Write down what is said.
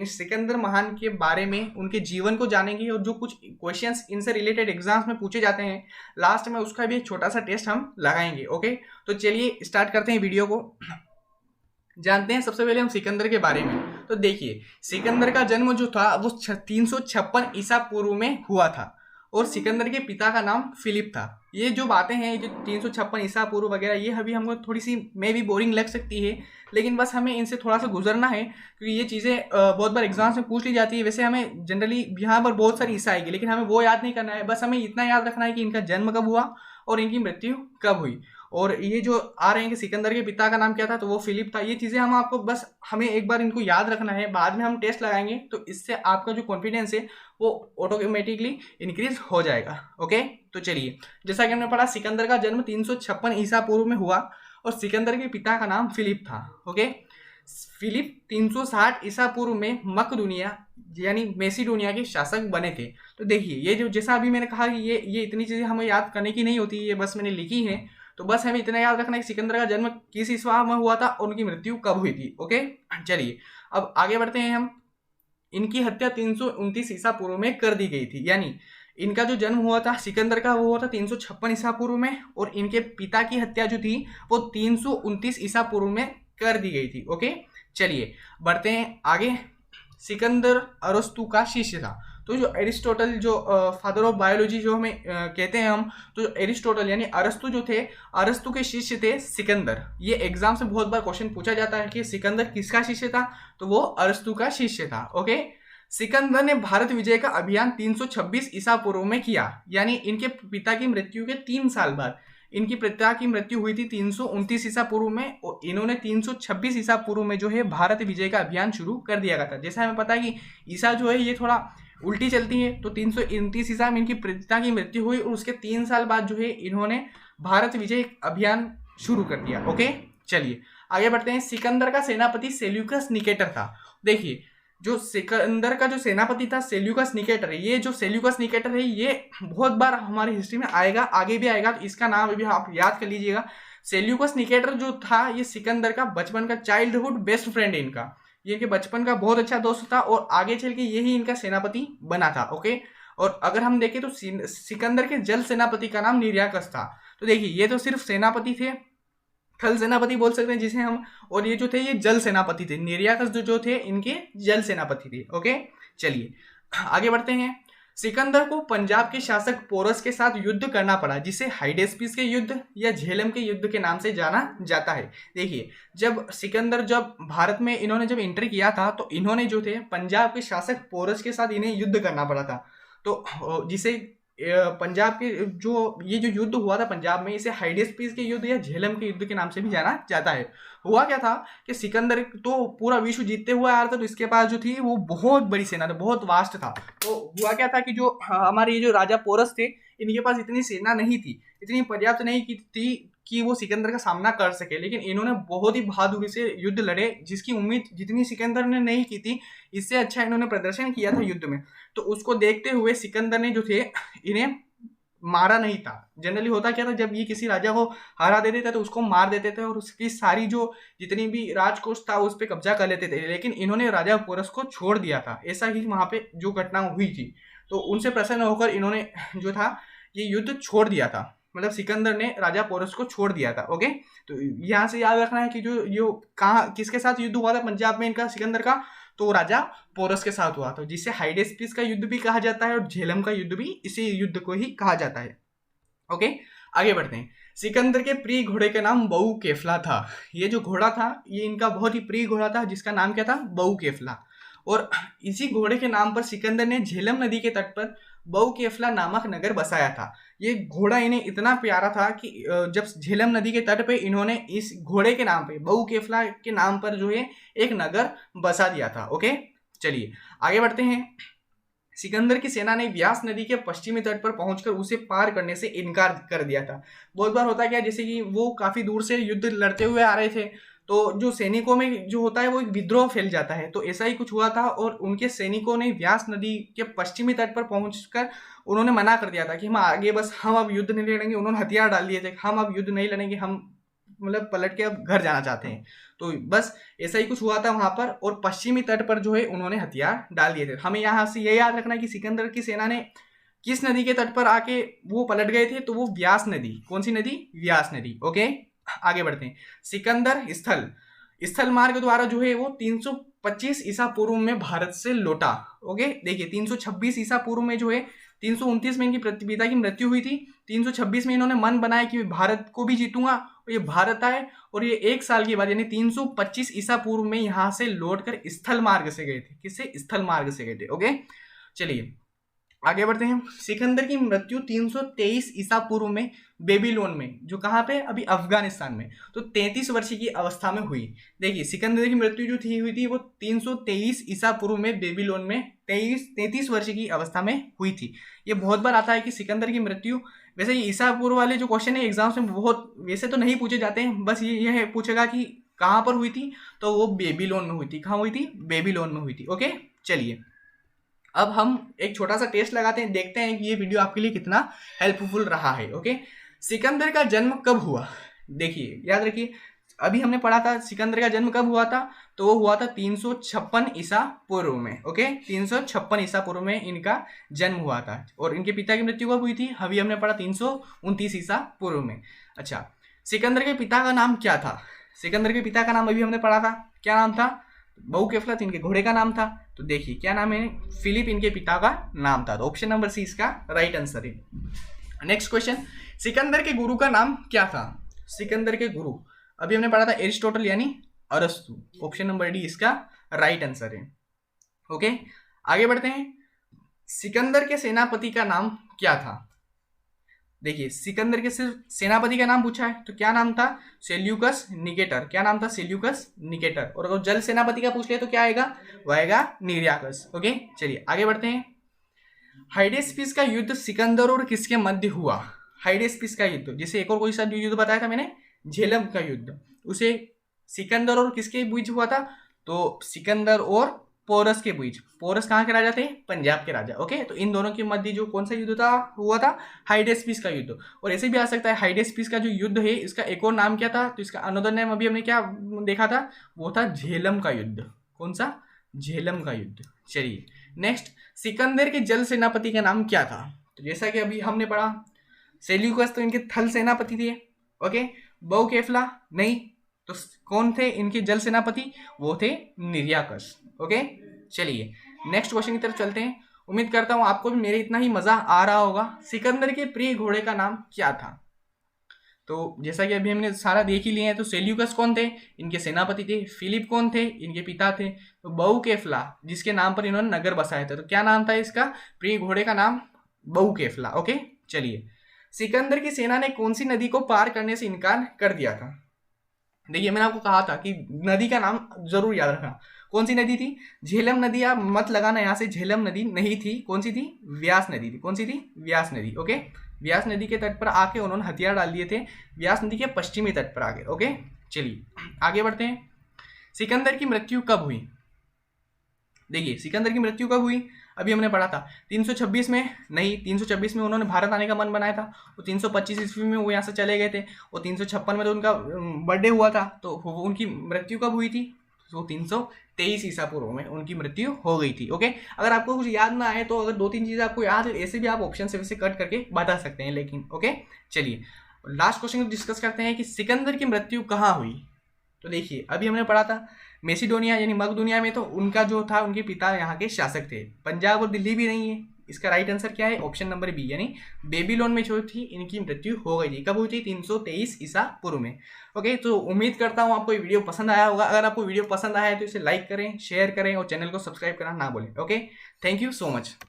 सिकंदर महान के बारे में उनके जीवन को जानेंगे और जो कुछ क्वेश्चंस इनसे रिलेटेड एग्जाम्स में पूछे जाते हैं लास्ट में उसका भी एक छोटा सा टेस्ट हम लगाएंगे। ओके, तो चलिए स्टार्ट करते हैं वीडियो को। जानते हैं सबसे पहले हम सिकंदर के बारे में। तो देखिए, सिकंदर का जन्म जो था वो 356 ईसा पूर्व में हुआ था और सिकंदर के पिता का नाम फिलिप था। ये जो बातें हैं, जो 356 ईसा पूर्व वगैरह, ये अभी हमको थोड़ी सी मे भी बोरिंग लग सकती है, लेकिन बस हमें इनसे थोड़ा सा गुजरना है क्योंकि ये चीज़ें बहुत बार एग्जाम्स में पूछ ली जाती है। वैसे हमें जनरली यहाँ पर बहुत सारी ईसा आएगी, लेकिन हमें वो याद नहीं करना है, बस हमें इतना याद रखना है कि इनका जन्म कब हुआ और इनकी मृत्यु कब हुई। और ये जो आ रहे हैं कि सिकंदर के पिता का नाम क्या था, तो वो फिलिप था। ये चीज़ें हम आपको बस हमें एक बार इनको याद रखना है, बाद में हम टेस्ट लगाएंगे तो इससे आपका जो कॉन्फिडेंस है वो ऑटोमेटिकली इंक्रीज हो जाएगा। ओके, तो चलिए, जैसा कि हमने पढ़ा सिकंदर का जन्म 356 ईसा पूर्व में हुआ और सिकंदर के पिता का नाम फिलिप था। ओके, फिलिप 360 ईसा पूर्व में मकदूनिया यानी मैसिडोनिया के शासक बने थे। तो देखिए, ये जो जैसा अभी मैंने कहा कि ये इतनी चीज़ें हमें याद करने की नहीं होती, ये बस मैंने लिखी है। तो बस हमें इतना याद रखना है कि सिकंदर का जन्म किस ईस्वा में हुआ था और उनकी मृत्यु कब हुई थी। ओके, चलिए अब आगे बढ़ते हैं हम। इनकी हत्या 329 ईसा पूर्व में कर दी गई थी, यानी इनका जो जन्म हुआ था सिकंदर का वो हुआ था 356 ईसा पूर्व में और इनके पिता की हत्या जो थी वो 329 ईसा पूर्व में कर दी गई थी। ओके, चलिए बढ़ते हैं आगे। सिकंदर अरस्तु का शिष्य था। तो जो एरिस्टोटल, जो फादर ऑफ बायोलॉजी जो हमें कहते हैं हम, तो एरिस्टोटल यानी अरस्तु जो थे, अरस्तु के शिष्य थे सिकंदर। ये एग्जाम से बहुत बार क्वेश्चन पूछा जाता है कि सिकंदर किसका शिष्य था, तो वो अरस्तु का शिष्य था। ओके, सिकंदर ने भारत विजय का अभियान 326 ईसा पूर्व में किया, यानी इनके पिता की मृत्यु के 3 साल बाद। इनकी पिता की मृत्यु हुई थी 329 ईसा पूर्व में और इन्होंने 326 ईसा पूर्व में जो है भारत विजय का अभियान शुरू कर दिया गया था। जैसा हमें पता है कि ईसा जो है ये थोड़ा उल्टी चलती है, तो 329 ईसा में इनकी पिता की मृत्यु हुई और उसके 3 साल बाद जो है इन्होंने भारत विजय अभियान शुरू कर दिया। ओके, चलिए आगे बढ़ते हैं। सिकंदर का सेनापति सेल्यूकस निकेटर था। देखिए, जो सिकंदर का जो सेनापति था सेल्यूकस निकेटर है। ये जो सेल्यूकस निकेटर है ये बहुत बार हमारी हिस्ट्री में आएगा, आगे भी आएगा, तो इसका नाम अभी आप याद कर लीजिएगा। सेल्यूकस निकेटर जो था ये सिकंदर का बचपन का चाइल्डहुड बेस्ट फ्रेंड है इनका। ये इनके बचपन का बहुत अच्छा दोस्त था और आगे चल के यही इनका सेनापति बना था। ओके, और अगर हम देखें तो सिकंदर के जल सेनापति का नाम निर्याकस था। तो देखिए, ये तो सिर्फ सेनापति थे, थल सेनापति बोल सकते हैं जिसे हम, और ये जो थे ये जल सेनापति थे। निर्याकस जो थे इनके जल सेनापति थे। ओके, चलिए आगे बढ़ते हैं। सिकंदर को पंजाब के शासक पोरस के साथ युद्ध करना पड़ा, जिसे हाइडेस्पिस के युद्ध या झेलम के युद्ध के नाम से जाना जाता है। देखिए, जब सिकंदर जब भारत में इन्होंने जब एंटर किया था तो इन्होंने जो थे पंजाब के शासक पोरस के साथ इन्हें युद्ध करना पड़ा था। तो जिसे पंजाब के जो ये जो युद्ध हुआ था पंजाब में, इसे हाइडेस्पिस के युद्ध या झेलम के युद्ध के नाम से भी जाना जाता है। हुआ क्या था कि सिकंदर तो पूरा विश्व जीतते हुए आ रहा था, तो इसके पास जो थी वो बहुत बड़ी सेना थी, बहुत वास्ट था। तो हुआ क्या था कि जो हमारे ये जो राजा पोरस थे इनके पास इतनी सेना नहीं थी, इतनी पर्याप्त नहीं की थी कि वो सिकंदर का सामना कर सके, लेकिन इन्होंने बहुत ही बहादुरी से युद्ध लड़े, जिसकी उम्मीद जितनी सिकंदर ने नहीं की थी इससे अच्छा इन्होंने प्रदर्शन किया था युद्ध में। तो उसको देखते हुए सिकंदर ने जो थे इन्हें मारा नहीं था। जनरली होता क्या था, जब ये किसी राजा को हरा देते थे तो उसको मार देते थे और उसकी सारी जो जितनी भी राजकोष था उस पर कब्जा कर लेते थे, लेकिन इन्होंने राजा पोरस को छोड़ दिया था। ऐसा ही वहां पे जो घटना हुई थी, तो उनसे प्रसन्न होकर इन्होंने जो था ये युद्ध छोड़ दिया था, मतलब सिकंदर ने राजा पोरस को छोड़ दिया था। ओके, तो यहाँ से याद रखना है कि जो कहाँ किसके साथ युद्ध हुआ था पंजाब में इनका सिकंदर का, तो राजा पोरस के साथ हुआ था, जिसे हाइडेस्पिस का युद्ध भी कहा जाता है और झेलम का युद्ध भी इसी युद्ध को ही कहा जाता है। ओके, आगे बढ़ते हैं। सिकंदर के प्रिय घोड़े का नाम बऊ केफला था। ये जो घोड़ा था ये इनका बहुत ही प्रिय घोड़ा था, जिसका नाम क्या था, बऊ केफला। और इसी घोड़े के नाम पर सिकंदर ने झेलम नदी के तट पर बऊ केफला नामक नगर बसाया था। ये घोड़ा इन्हें इतना प्यारा था कि जब झेलम नदी के तट पे इन्होंने इस घोड़े के नाम पे बऊ केफला के नाम पर जो है एक नगर बसा दिया था। ओके, चलिए आगे बढ़ते हैं। सिकंदर की सेना ने व्यास नदी के पश्चिमी तट पर पहुंचकर उसे पार करने से इनकार कर दिया था। बहुत बार होता क्या, जैसे कि वो काफी दूर से युद्ध लड़ते हुए आ रहे थे, तो जो सैनिकों में जो होता है वो एक विद्रोह फैल जाता है, तो ऐसा ही कुछ हुआ था और उनके सैनिकों ने व्यास नदी के पश्चिमी तट पर पहुंचकर उन्होंने मना कर दिया था कि हम आगे बस हम अब युद्ध नहीं लड़ेंगे। उन्होंने हथियार डाल दिए थे, हम अब युद्ध नहीं लड़ेंगे, हम मतलब पलट के अब घर जाना चाहते हैं। तो बस ऐसा ही कुछ हुआ था वहां पर, और पश्चिमी तट पर जो है उन्होंने हथियार डाल दिए थे। हमें यहाँ से ये याद रखना है कि सिकंदर की सेना ने किस नदी के तट पर आके वो पलट गए थे, तो वो व्यास नदी। कौन सी नदी? व्यास नदी। ओके, आगे बढ़ते हैं। सिकंदर स्थल मार्ग द्वारा जो है वो 325 ईसा पूर्व में भारत से लौटा। ओके, देखिए 326 ईसा पूर्व में जो है, 329 में इनकी पिता की मृत्यु हुई थी, 326 में इन्होंने मन बनाया कि भारत को भी जीतूंगा, और ये भारत आए, और ये 1 साल के बाद यानी 325 ईसा पूर्व में यहाँ से लौटकर स्थल मार्ग से गए थे। किससे? स्थल मार्ग से गए थे। ओके, चलिए आगे बढ़ते हैं। सिकंदर की मृत्यु 323 ईसा पूर्व में बेबीलोन में, जो कहाँ पे? अभी अफगानिस्तान में, तो 33 वर्ष की अवस्था में हुई। देखिए सिकंदर की मृत्यु जो हुई थी वो 323 ईसा पूर्व में बेबीलोन में 33 वर्ष की अवस्था में हुई थी। ये बहुत बार आता है कि सिकंदर की मृत्यु, वैसे ये ईसा पूर्व वाले जो क्वेश्चन है एग्जाम्स में बहुत वैसे तो नहीं पूछे जाते हैं, बस ये पूछेगा कि कहाँ पर हुई थी, तो वो बेबीलोन में हुई थी। कहाँ हुई थी? बेबीलोन में हुई थी। ओके, चलिए अब हम एक छोटा सा टेस्ट लगाते हैं, देखते हैं कि ये वीडियो आपके लिए कितना हेल्पफुल रहा है। ओके, सिकंदर का जन्म कब हुआ? देखिए याद रखिए, अभी हमने पढ़ा था सिकंदर का जन्म कब हुआ था, तो वो हुआ था 356 ईसा पूर्व में। ओके, 356 ईसा पूर्व में इनका जन्म हुआ था, और इनके पिता की मृत्यु कब हुई थी? अभी हमने पढ़ा 329 ईसा पूर्व में। अच्छा, सिकंदर के पिता का नाम क्या था? सिकंदर के पिता का नाम अभी हमने पढ़ा था, क्या नाम था? बहुकेफला इनके घोड़े का नाम था। तो देखिए क्या नाम है? फिलिप इनके पिता का नाम था। तो ऑप्शन नंबर सी इसका राइट आंसर है। नेक्स्ट क्वेश्चन, सिकंदर के गुरु का नाम क्या था? सिकंदर के गुरु अभी हमने पढ़ा था एरिस्टोटल यानी अरस्तु। ऑप्शन नंबर डी इसका राइट आंसर है। ओके, आगे बढ़ते हैं। सिकंदर के सेनापति का नाम क्या था? देखिए सिकंदर के सिर्फ सेनापति का नाम पूछा है, तो क्या नाम था? Seleucus Nicator. क्या नाम था? Seleucus Nicator. और अगर जल सेनापति का पूछ ले तो क्या आएगा? वो आएगा निर्याकस। ओके, चलिए आगे बढ़ते हैं। हाइडेस्पिस का युद्ध सिकंदर और किसके मध्य हुआ? हाइडेस्पिस का युद्ध, जैसे एक और कोई सा युद्ध बताया था मैंने, झेलम का युद्ध, उसे सिकंदर और किसके बीच हुआ था? तो सिकंदर और पोरस के बीच। पोरस कहाँ के राजा थे? पंजाब के राजा। ओके, तो इन दोनों के मध्य जो कौन सा युद्ध था हुआ था? हाइडेस्पिस का युद्ध। और ऐसे भी आ सकता है हाइडेस्पिस का जो युद्ध है इसका एक और नाम क्या था? तो इसका अनदर नेम अभी हमने क्या देखा था? वो था झेलम का युद्ध। कौन सा? झेलम का युद्ध। चलिए नेक्स्ट, सिकंदर के जल सेनापति का नाम क्या था? तो जैसा कि अभी हमने पढ़ा, सेल्यूकस तो इनके थल सेनापति थे। ओके, बहुकेफला नहीं, तो कौन थे इनके जल सेनापति? वो थे निर्याकस। ओके, चलिए नेक्स्ट क्वेश्चन की तरफ चलते हैं। उम्मीद करता हूं आपको भी मेरे इतना ही मजा आ रहा होगा। सिकंदर के प्रिय घोड़े का नाम क्या था? तो जैसा कि अभी हमने सारा देख ही लिया है, तो सेल्यूकस कौन थे? इनके सेनापति थे। फिलिप कौन थे? इनके पिता थे। तो बहुकेफला जिसके नाम पर इन्होंने नगर बसाया था, तो क्या नाम था इसका? प्रिय घोड़े का नाम बहुकेफला। ओके, चलिए सिकंदर की सेना ने कौन सी नदी को पार करने से इनकार कर दिया था? देखिए मैंने आपको कहा था कि नदी का नाम जरूर याद रखना। कौन सी नदी थी? झेलम नदी। आप मत लगाना यहाँ से, झेलम नदी नहीं थी। कौन सी थी? व्यास नदी थी। कौन सी थी? व्यास नदी। ओके, व्यास नदी के तट पर आके उन्होंने हथियार डाल दिए थे, व्यास नदी के पश्चिमी तट पर आके। ओके, चलिए आगे बढ़ते हैं। सिकंदर की मृत्यु कब हुई? देखिए सिकंदर की मृत्यु कब हुई? अभी हमने पढ़ा था 326 में नहीं, 326 में उन्होंने भारत आने का मन बनाया था, तो 325 ईस्वी में वो यहाँ से चले गए थे, और 356 में तो उनका बर्थडे हुआ था, तो उनकी मृत्यु कब हुई थी? तो 323 ईसा पूर्व में उनकी मृत्यु हो गई थी। ओके, अगर आपको कुछ याद ना आए तो अगर 2-3 चीज़ें आपको याद है ऐसे भी आप ऑप्शन से वैसे कट करके बता सकते हैं, लेकिन ओके चलिए लास्ट क्वेश्चन को डिस्कस करते हैं कि सिकंदर की मृत्यु कहाँ हुई। तो देखिए अभी हमने पढ़ा था मेसिडोनिया यानी मकदुनिया में, तो उनका जो था उनके पिता यहाँ के शासक थे। पंजाब और दिल्ली भी नहीं है। इसका राइट आंसर क्या है? ऑप्शन नंबर बी यानी बेबीलोन में जो थी इनकी मृत्यु हो गई थी। कब हुई थी? 323 ईसा पूर्व में। ओके, तो उम्मीद करता हूँ आपको ये वीडियो पसंद आया होगा। अगर आपको वीडियो पसंद आया है तो इसे लाइक करें, शेयर करें और चैनल को सब्सक्राइब करना ना भूलें। Okay, thank you so much.